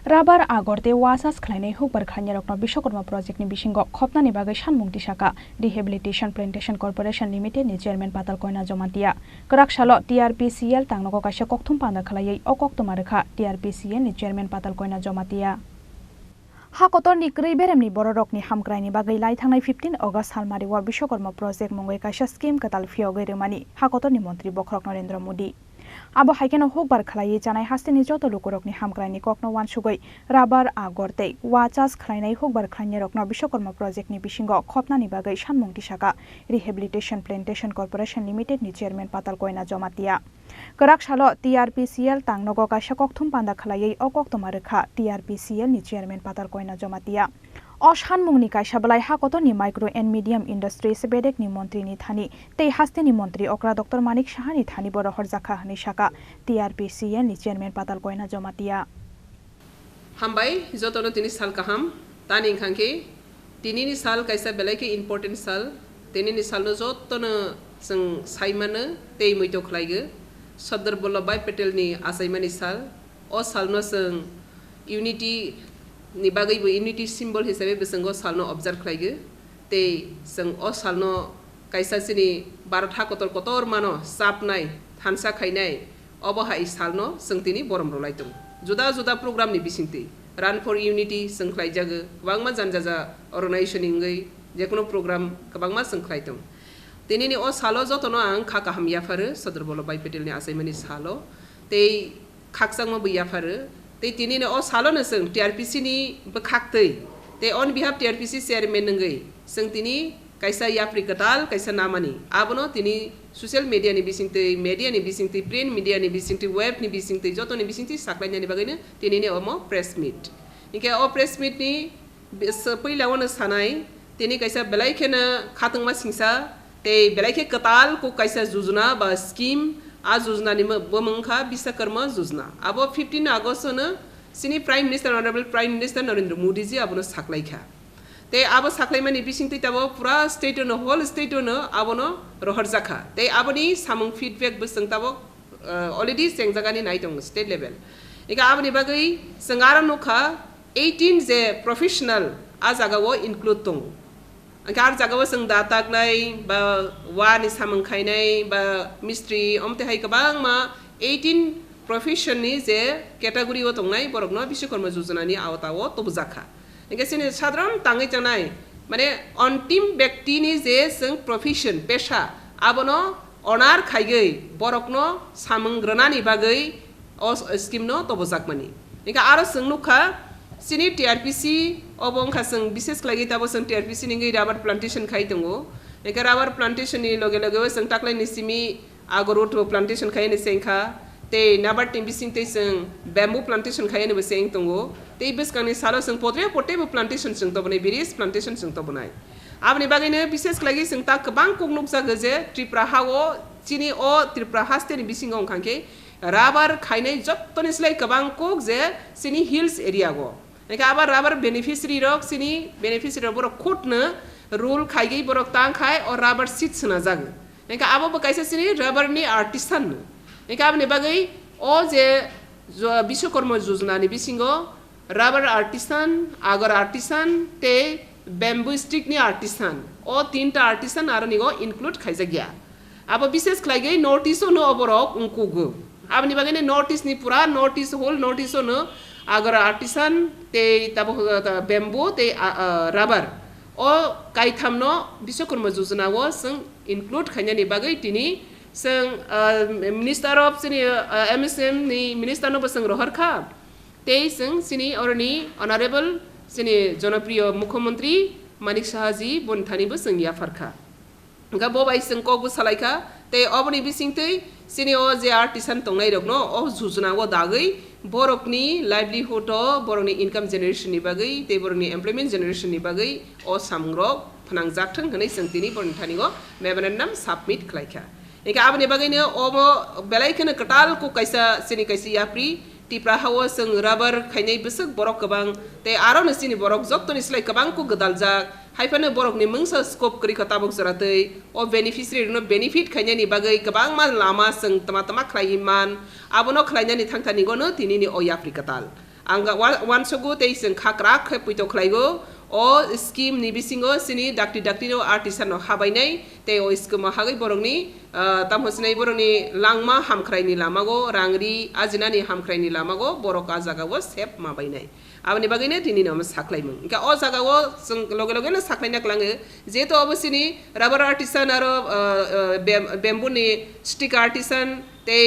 Rabar Agar te wasas Khlainairokno Khlainairokno Vishwakarma project ni bisingo Khobnani bagai Sanmung Tisakha Rehabilitation Plantation Corporation Limited ni chairman patal koina jomatia Khorang salo TRPCL tangnogo kaisa kokthum panda khalai o koktoma rekha TRPCL ni chairman patal koina jomatia Hakotor ni krei beremni bororok ni hamkrai ni bagai lai thangnai 15 August halmari wa Vishwakarma project mongoi kaisa scheme katal fiogoi remani Hakotor ni mantri Bokrok Narendra Modi Abo haikeno hokbar khlai janai hasteni joto lukorok ni hamkrai ni kokno wansugoi Rabar Agar te wachas khlainai hokbar Khlainairokno Vishwakarma project ni bisingo Khobnani bagai Sanmung Tisakha Rehabilitation Plantation Corporation Limited ni chairman patal koina jomatia Khorang salo TRPCL tangnogo kaisa kokthum panda khlai o koktoma rekha TRPCL ni chairman patal koina jomatia O Sanmung ni kaisa balai hakotor ni micro and medium industries bedek ni montri ni thani tei haste ni montri okra Dr. Manik Saha ni thani boro horjakha hani saka TRPCL ni chairman patal koina jomatia Hambai jotono tini sal kaham tani khangke tini ni sal kaisa belai ke important sal tini ni sal no jotono sing saimana tei moito khlaige Sardar Vallabhbhai Patel ni asaimani sal o sal no sing unity ni bagai bo unity symbol hisabe besengo salno observe khlaige te sing o salno kaisa sini Bharat hakotor kotor mano sapnai thansa khainai obo hai salno sing tini borom rolaitung juda juda program ni bisingti run for unity sing khlaijaga kwangma janjaja organization ingai jekono program kwangma sing khlaitung tini ni o salo jotono ang kha kaham yafaru Sardar Vallabhbhai Patel ni asaimani salo te khaksangma bu yafaru te tini ne o salo na sing TRPC ni bakhaktei te on behalf TRPC chairman ngai sing tini kaisa yapri katal kaisa namani abono tini social media ni bisingtei media ni bisingtei print media ni bisingtei web ni bisingtei joto ni bisingtei saklaina ni bagaina tini ne omo press meet inke o press meet ni पहिला one sanai tini kaisa belai khena khatangma singsa te belai khe katal ko kaisa jujna ba scheme a jujna ni bomangkha Vishwakarma jujna abo 15 August na sini prime minister honorable prime minister Narendra Modi ji abono saklaikha te abo saklaimani bisingti tabo pura state no whole state no abono roharjakha te aboni samung feedback besang tabo already sengjagani naitong state level ika aboni bagai sangara no kha 18 je professional a jaga wo include tong Agar jagawa sing datak nai ba wani samang khainai ba mystery omte hai kabang ma 18 profession ni je category o tongnai borokno Vishwakarma jojana ni awtawo tobjakha inge sini sadram tangai janai mane ontim ব্যক্তি ni je sing profession pesha abono onar khaigei borokno samang granani bagai o scheme no tobjakmani inge aro sing nukha sini TRPC obong khasang bises lagi tabo sang TRPC ningi rubber plantation khai tongo eka rubber plantation ni loge loge sang taklai ni simi agorot plantation khai ni sengkha te nabar tim bising te sang bamboo plantation khai ni beseng tongo te bes kani salo sang potre pote plantation sang tobnai biris plantation sang tobnai abni bagine bises lagi sang tak bang kognuk jagaje Tripura hawo Chini o Tripura haste ni bising ong khangke rubber khainai jottoni slai kabang kok je sini hills area go Eka abar rubber beneficiary rok sini beneficiary borok khutna rule khaigi borok tang khai or rubber seats na jag. Eka abo bakaisa sini rubber ni artisan. Eka abne bagai o je Vishwakarma jojana ni bisingo rubber artisan, agar artisan te bamboo stick ni artisan. O tinta artisan arani go include khaija gya. Abo bises khlaigai notice no oborok unkugu. Abne bagai ne notice ni pura notice whole notice no Agar artisan te tabo bamboo te rubber o kai thamno Vishwakarma jojana wo sing include khanya ni bagai tini sing minister of sini MSM ni minister no basang rohar kha te sing sini orni honorable sini jonapriyo mukhyamantri Manik Saha ji bonthani bo sing ya farkha ga bo bai sing ko bu salaikha te oboni bisingtei sini o je artisan tongnai rokno o jojana wo dagai borokni livelihood borokni income generation ni bagai te borokni employment generation ni bagai o samgrok phanangjakthang hanai sangtini bonthani go memorandum submit khlaikha eka abni bagai ne o belai khana katal ko kaisa sini kaisi yapri Tripura hawo sing rubber khainai besak borok kabang te aro na sini borok jottoni slai kabang ko gadaljak haifane borok ni mungsa scope kri khatabok jaratei o beneficiary no benefit khaina ni bagai kabang ma lama sing tama tama khlaiman abono khlaina ni thangthani go no tini ni o yapri katal आंगा वानसगु ते जों खाक्रा खैपुइतो खलाइगो ओ scheme नि बिसिङो सिनि डाक्टी no artisan हाबायनाय ते ओ scheme हागै बरंनि तामहसनै बरंनि लांमा हामख्रायनि लामागो रांरि आजिनानि हामख्रायनि लामागो बरक आ जागावो सेप माबायनाय आबनि बागैनो दिनि नाम साख्लायमोन इनका अ जागावो जों लगे लगेनो साख्लायना क्लाङो जेतो अबसिनि रबर आर्टिसान आरो बेम्बुनि स्टिक आर्टिसान ते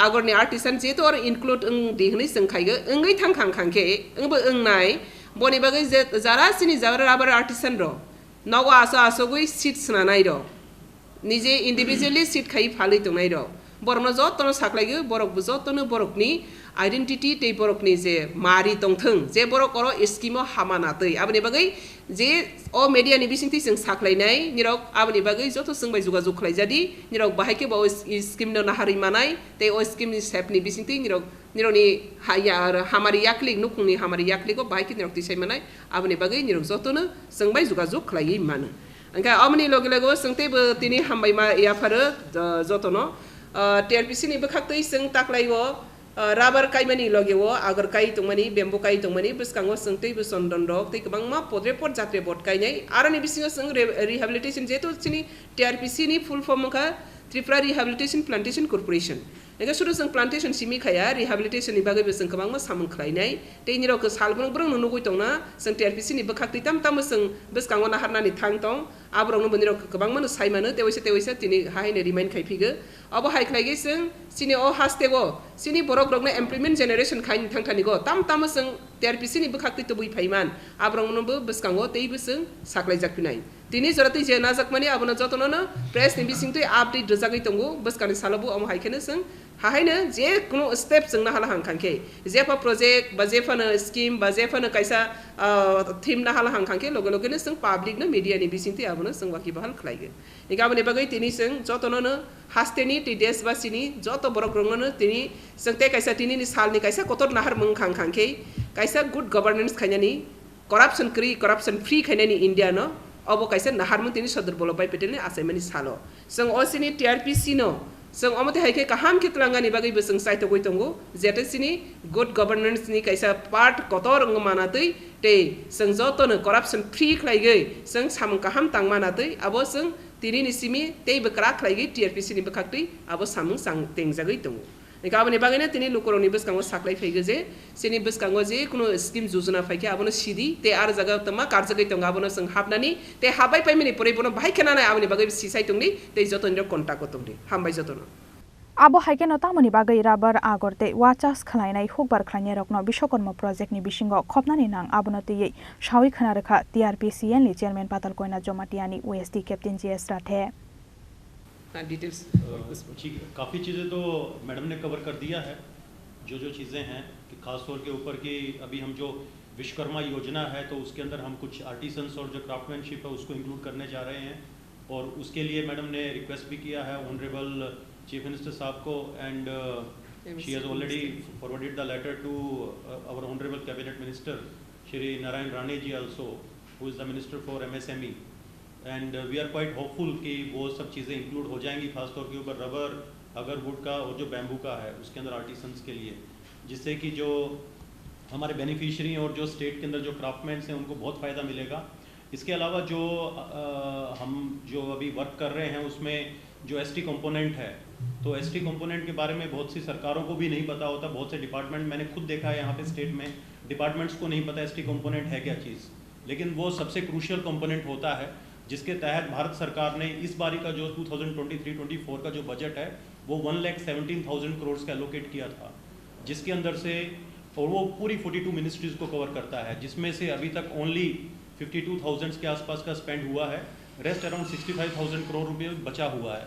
आगरनि आर्टिसान जेतो आरो इनक्लुड दिहनै जों खायगो ओंगै थांखांखांखे ओंबो ओंनाय बनि बागै जारा सिनि जारा रबर आर्टिसान रो नगो आसगुइ सीट सनानाय रो निजे इंडिविजुअली सीट खाइ फालै दंनाय रो बरनो जतनो साख्लायगो बरक जतनो बरकनि आइडेंटिटी ते बरकनि जे मारि दंथों जे बरक अरो स्कीम हामानातै आबनि बागै जे ओ मीडिया नि बिसिंथि जों साख्लायनाय निरक आबनि बागै जतो जोंबाय जुगाजुग खलायजादि निरक बाहायके बाव स्कीम न नाहारि मानाय ते ओ स्कीम नि सेपनि बिसिंथि निरनि हाया हामारि याकलिक नुखुंनि हामारि याकलिको बाहायके निरक तिसाय मानाय आबनि बागै निरक जतनो जोंबाय जुगाजुग खलायै मानो अंका अमनि लगे लगे जोंतेबो तिनि हामबाय मा याफारो जतनो TRPC नि बखाक्तै जों ताक्लाइगो राबार काइमानि लगेवो आगर काइ तंमानि बेम्बु काइ तंमानि बिस्कांगो जोंतै बसन्दन रक तै गोबां मा पद्रे पद जात्रे बट काइनाय आरो नि बिसिङो जों रिहेबिलिटेशन जेतो सिनि TRPC नि फुल फॉर्म का त्रिपुरा रिहेबिलिटेशन प्लान्टेशन कर्पोरेशन एगा सुरु जों प्लान्टेशन सिमि खाया रिहेबिलिटेशन नि बागै जों गोबां मा सामन खलायनाय तै निरक सालब्रं ब्रं नुगै तंना जों TRPC नि बखाक्तै ताम ताम जों बिस्कांगो नाहारनानि थां तं आब्रंनो बनिरक गोबां मानो साइमानो तेवैसे तिनि हायने रिमाइन्ड खाइफिगो अब हाइख्लायगै जों सिनि अ हास्तेगो सिनि बरक रगनो एमप्लॉयमेंट जनरेशन खाइन थांथानिगो ताम जों TRPC नि बखाक्तै तो बुइफाइमान आब्रंनोबो बिस्कांगो तैबो जों साख्लाय जाकपिनाय तिनि जरतै जे नाजाकमानि आबनो जतननो प्रेस नि बिसिंतै आपडेट रजागै तंगो बसकानि सालबो अम हाइखेनो जों हाहायनो जे कुनो स्टेप जों नाहाला हांखांखे जेफा प्रोजेक्ट बा जेफानो स्कीम बा जेफानो कैसा थीम नाहाला हांखांखे लगे लगेनो जों पब्लिक न मीडिया नि बिसिंतै आबनो जों वाकि बहाल खलायगो इगाबनि बागै तिनि जों जतननो हास्तेनि ति देशवासिनि जत बरक रंनो तिनि जों ते कैसा तिनि नि सालनि कैसा कतर नाहार मंखांखांखे कैसा गुड गवर्नेंस खायनानि करप्शन फ्री खायनानि इंडिया न अब कैसा नाहारमु तिनि सदर बलबाय पेटेलनि आसायमानि सालो जों असिनि TRPC न जों अमते हाइके काहाम खेतलांगानि बागै जों साइतो गय तंगो जेते सिनि गुड गवर्नेंस नि कैसा पार्ट कतर मानातै ते जों जतनो करप्शन फ्री खलायगै जों साम काहाम तांमानातै अब जों तिनि निसिमि ते बकरा खलायगै TRPC नि बखाक्तै अब सामु सांग तेंजागै तंगो गाबनि बागैनो तिनि लुकरनि बसकांगो साख्लाय फैगो जे सिनि बसकांगो जे कुनो स्कीम योजना फैके आबनो सिदि ते आर जगह तमा कारजगै तंग आबनो जों हाबनानि ते हाबाय पाइमिनि परेबनो बाहाय केनानाय आबनि बागै सिसाय तंनि ते जतननि कन्टाक्ट तंनि हामबाय जतन आबो हाइके नतामनि बागै राबर आगरते वाचास खलायनाय हुकबार खलाइनायरकनो विश्वकर्मा प्रोजेक्ट नि बिसिङो खबनानि नां आबनो तयै शावि खनारखा TRPCL नि चेयरमैन पातल कोइना जमाटियानि OSD कैप्टन GS राठे डिटेल्स काफ़ी चीज़ें तो मैडम ने कवर कर दिया है जो चीज़ें हैं कि खास तौर के ऊपर की अभी हम जो विश्वकर्मा योजना है तो उसके अंदर हम कुछ आर्टिसंस और जो क्राफ्टमैनशिप है उसको इंक्लूड करने जा रहे हैं और उसके लिए मैडम ने रिक्वेस्ट भी किया है ऑनरेबल चीफ मिनिस्टर साहब को and she has already forwarded the letter to our honourable cabinet minister Shri Narayan Rane ji also who is the minister for MSME and we are quite hopeful कि वो सब चीज़ें इंक्लूड हो जाएंगी खासतौर के ऊपर रबर अगर वुड का और जो बैम्बू का है उसके अंदर आर्टिसंस के लिए जिससे कि जो हमारे बेनिफिशियरी और जो स्टेट के अंदर जो क्राफ्टमैन्स हैं उनको बहुत फ़ायदा मिलेगा। इसके अलावा जो हम जो अभी वर्क कर रहे हैं उसमें जो ST कंपोनेंट है तो ST कंपोनेंट के बारे में बहुत सी सरकारों को भी नहीं पता होता, बहुत से डिपार्टमेंट मैंने खुद देखा है यहाँ पे स्टेट में डिपार्टमेंट्स को नहीं पता ST कंपोनेंट है क्या चीज़, लेकिन वो सबसे क्रूशियल कंपोनेंट होता है जिसके तहत भारत सरकार ने इस बारी का जो 2023-24 का जो बजट है वो 1,17,000 करोड़ का एलोकेट किया था, जिसके अंदर से और वो पूरी 42 मिनिस्ट्रीज़ को कवर करता है, जिसमें से अभी तक ओनली 52,000 के आसपास का स्पेंड हुआ है, रेस्ट अराउंड 65,000 करोड़ रुपये बचा हुआ है।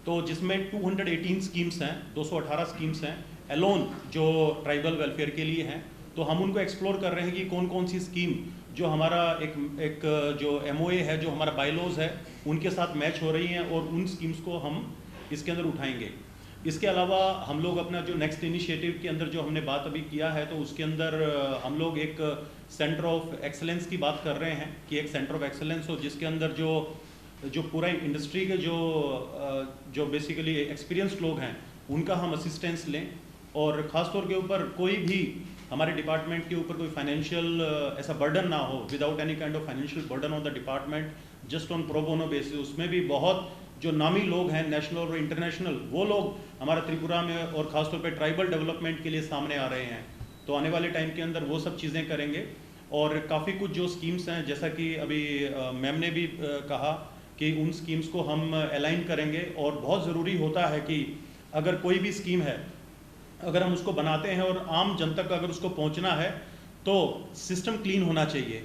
तो जिसमें 218 स्कीम्स हैं, 218 स्कीम्स हैं एलोन जो ट्राइबल वेलफेयर के लिए हैं। तो हम उनको एक्सप्लोर कर रहे हैं कि कौन कौन सी स्कीम जो हमारा एक जो MOA है, जो हमारा बायलॉज है, उनके साथ मैच हो रही हैं और उन स्कीम्स को हम इसके अंदर उठाएंगे। इसके अलावा हम लोग अपना जो नेक्स्ट इनिशिएटिव के अंदर जो हमने बात अभी किया है तो उसके अंदर हम लोग एक सेंटर ऑफ एक्सेलेंस की बात कर रहे हैं कि एक सेंटर ऑफ एक्सेलेंस हो जिसके अंदर जो पूरा इंडस्ट्री के जो बेसिकली एक्सपीरियंस लोग हैं उनका हम असिस्टेंस लें और ख़ास तौर के ऊपर कोई भी हमारे डिपार्टमेंट के ऊपर कोई फाइनेंशियल ऐसा बर्डन ना हो, without any kind of financial burden on the department, just on pro bono basis. उसमें भी बहुत जो नामी लोग हैं नेशनल और इंटरनेशनल, वो लोग हमारा त्रिपुरा में और ख़ासतौर पे ट्राइबल डेवलपमेंट के लिए सामने आ रहे हैं। तो आने वाले टाइम के अंदर वो सब चीज़ें करेंगे। और काफ़ी कुछ जो स्कीम्स हैं, जैसा कि अभी मैम ने भी कहा कि उन स्कीम्स को हम अलाइन करेंगे। और बहुत ज़रूरी होता है कि अगर कोई भी स्कीम है, अगर हम उसको बनाते हैं और आम जनता तक अगर उसको पहुंचना है तो सिस्टम क्लीन होना चाहिए।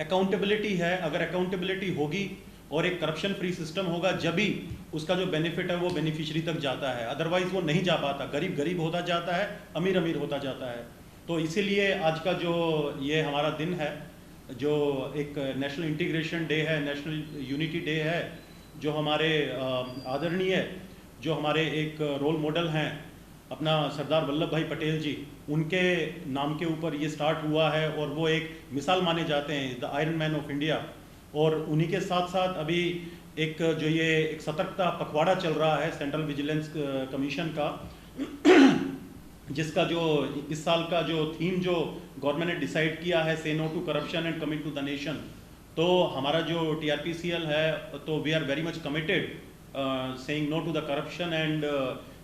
अकाउंटेबिलिटी है, अगर अकाउंटेबिलिटी होगी और एक करप्शन फ्री सिस्टम होगा, जब भी उसका जो बेनिफिट है वो बेनिफिशियरी तक जाता है, अदरवाइज वो नहीं जा पाता। गरीब गरीब होता जाता है, अमीर अमीर होता जाता है। तो इसीलिए आज का जो ये हमारा दिन है, जो एक नेशनल इंटीग्रेशन डे है, नेशनल यूनिटी डे है, जो हमारे आदरणीय जो हमारे एक रोल मॉडल हैं अपना सरदार वल्लभ भाई पटेल जी, उनके नाम के ऊपर ये स्टार्ट हुआ है और वो एक मिसाल माने जाते हैं, the iron man of India. और उन्हीं के साथ साथ अभी एक जो ये एक सतर्कता पखवाड़ा चल रहा है सेंट्रल विजिलेंस कमीशन का, जिसका जो इस साल का जो थीम जो गवर्नमेंट ने डिसाइड किया है, say no to corruption and commit to the nation. तो हमारा जो TRPCL है, तो we are very much committed saying no to the corruption and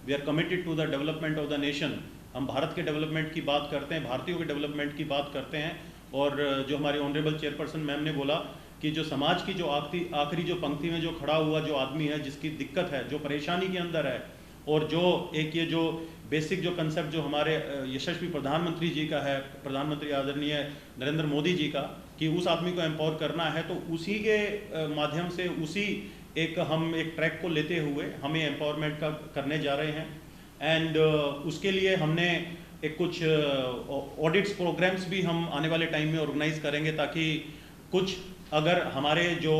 we are committed to the development of the nation. हम भारत के development की बात करते हैं, भारतीयों के डेवलपमेंट की बात करते हैं। और जो हमारे ऑनरेबल चेयरपर्सन मैम ने बोला कि जो समाज की जो आखिरी जो पंक्ति में जो खड़ा हुआ जो आदमी है, जिसकी दिक्कत है, जो परेशानी के अंदर है, और जो एक ये जो बेसिक जो कंसेप्ट जो हमारे यशस्वी प्रधानमंत्री जी का है, प्रधानमंत्री आदरणीय नरेंद्र मोदी जी का, कि उस आदमी को एम्पावर करना है, तो उसी के माध्यम से उसी एक हम एक ट्रैक को लेते हुए हमें एम्पावरमेंट का करने जा रहे हैं। एंड उसके लिए हमने एक कुछ ऑडिट्स प्रोग्राम्स भी हम आने वाले टाइम में ऑर्गेनाइज करेंगे, ताकि कुछ अगर हमारे जो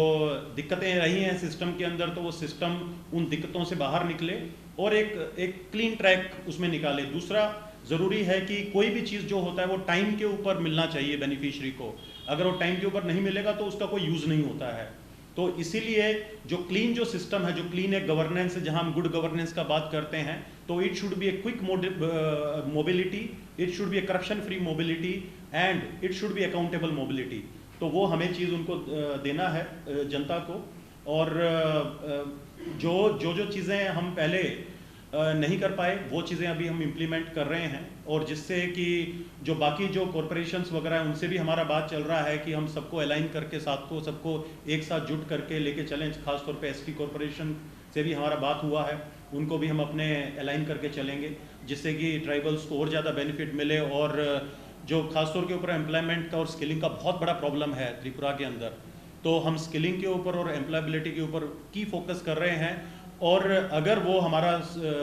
दिक्कतें रही हैं सिस्टम के अंदर, तो वो सिस्टम उन दिक्कतों से बाहर निकले और एक क्लीन ट्रैक उसमें निकाले। दूसरा ज़रूरी है कि कोई भी चीज़ जो होता है वो टाइम के ऊपर मिलना चाहिए बेनिफिशियरी को। अगर वो टाइम के ऊपर नहीं मिलेगा तो उसका कोई यूज़ नहीं होता है। तो इसीलिए जो क्लीन जो सिस्टम है, जो क्लीन एक गवर्नेंस है, जहां हम गुड गवर्नेंस का बात करते हैं, तो it should be a quick mobility, it should be A corruption free mobility and it should be accountable mobility. तो वो हमें चीज़ उनको देना है जनता को। और जो चीज़ें हम पहले नहीं कर पाए, वो चीज़ें अभी हम इम्प्लीमेंट कर रहे हैं। और जिससे कि जो बाकी जो कॉरपोरेशंस वगैरह हैं, उनसे भी हमारा बात चल रहा है कि हम सबको अलाइन करके सबको एक साथ जुट करके लेके चलें। खासतौर पे ST कॉरपोरेशन से भी हमारा बात हुआ है, उनको भी हम अपने अलाइन करके चलेंगे, जिससे कि ट्राइबल्स को और ज़्यादा बेनिफिट मिले। और जो खासतौर के ऊपर एम्प्लॉयमेंट का और स्किलिंग का बहुत बड़ा प्रॉब्लम है त्रिपुरा के अंदर, तो हम स्किलिंग के ऊपर और एम्प्लॉयबिलिटी के ऊपर की फोकस कर रहे हैं। और अगर वो हमारा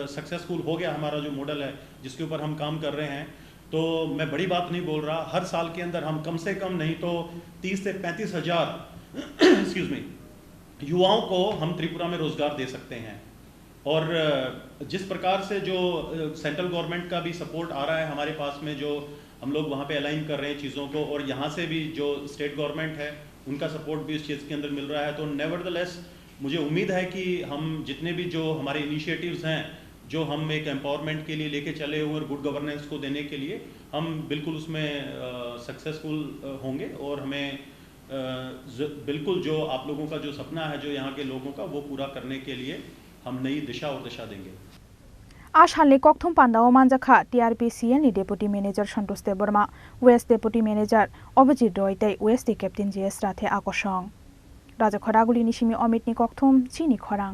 सक्सेसफुल हो गया, हमारा जो मॉडल है जिसके ऊपर हम काम कर रहे हैं, तो मैं बड़ी बात नहीं बोल रहा, हर साल के अंदर हम कम से कम नहीं तो 30 से 35 हज़ार एक्सक्यूज मी युवाओं को हम त्रिपुरा में रोजगार दे सकते हैं। और जिस प्रकार से जो सेंट्रल गवर्नमेंट का भी सपोर्ट आ रहा है हमारे पास में, जो हम लोग वहाँ पे अलाइन कर रहे हैं चीज़ों को, और यहाँ से भी जो स्टेट गवर्नमेंट है उनका सपोर्ट भी इस चीज़ के अंदर मिल रहा है, तो नेवरदलेस मुझे उम्मीद है कि हम जितने भी जो हमारे इनिशिएटिव्स हैं, जो हम एक एम्पावरमेंट के लिए लेके चले हुए और गुड गवर्नेंस को देने के लिए, हम बिल्कुल उसमें सक्सेसफुल होंगे। और हमें बिल्कुल जो आप लोगों का जो सपना है, जो यहाँ के लोगों का, वो पूरा करने के लिए हम नई दिशा और दिशा देंगे। आसालनि कक्थुम पान्दाओ मानजाखा TRPCL नि deputy manager Santosh Debbarma, west deputy manager Abhijit रयते, वेस्ट कैप्टेन JS राथे आकर्षण, राजा खरागुली निशिमी अमितनि कक्थुम चिनी खरां।